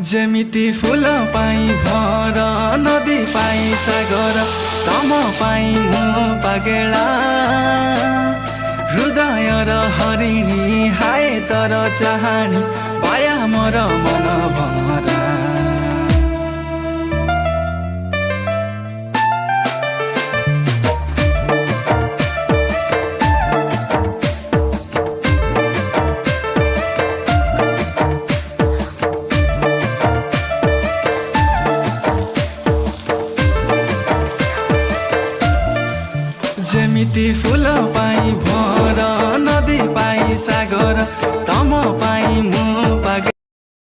जेमिति फूल पाई भर नदी पाई सागर तम पाई मु पागेला हृदय र हरिणी हाय तर चाहनी पाया मोर मन भरा। जेमिति फूल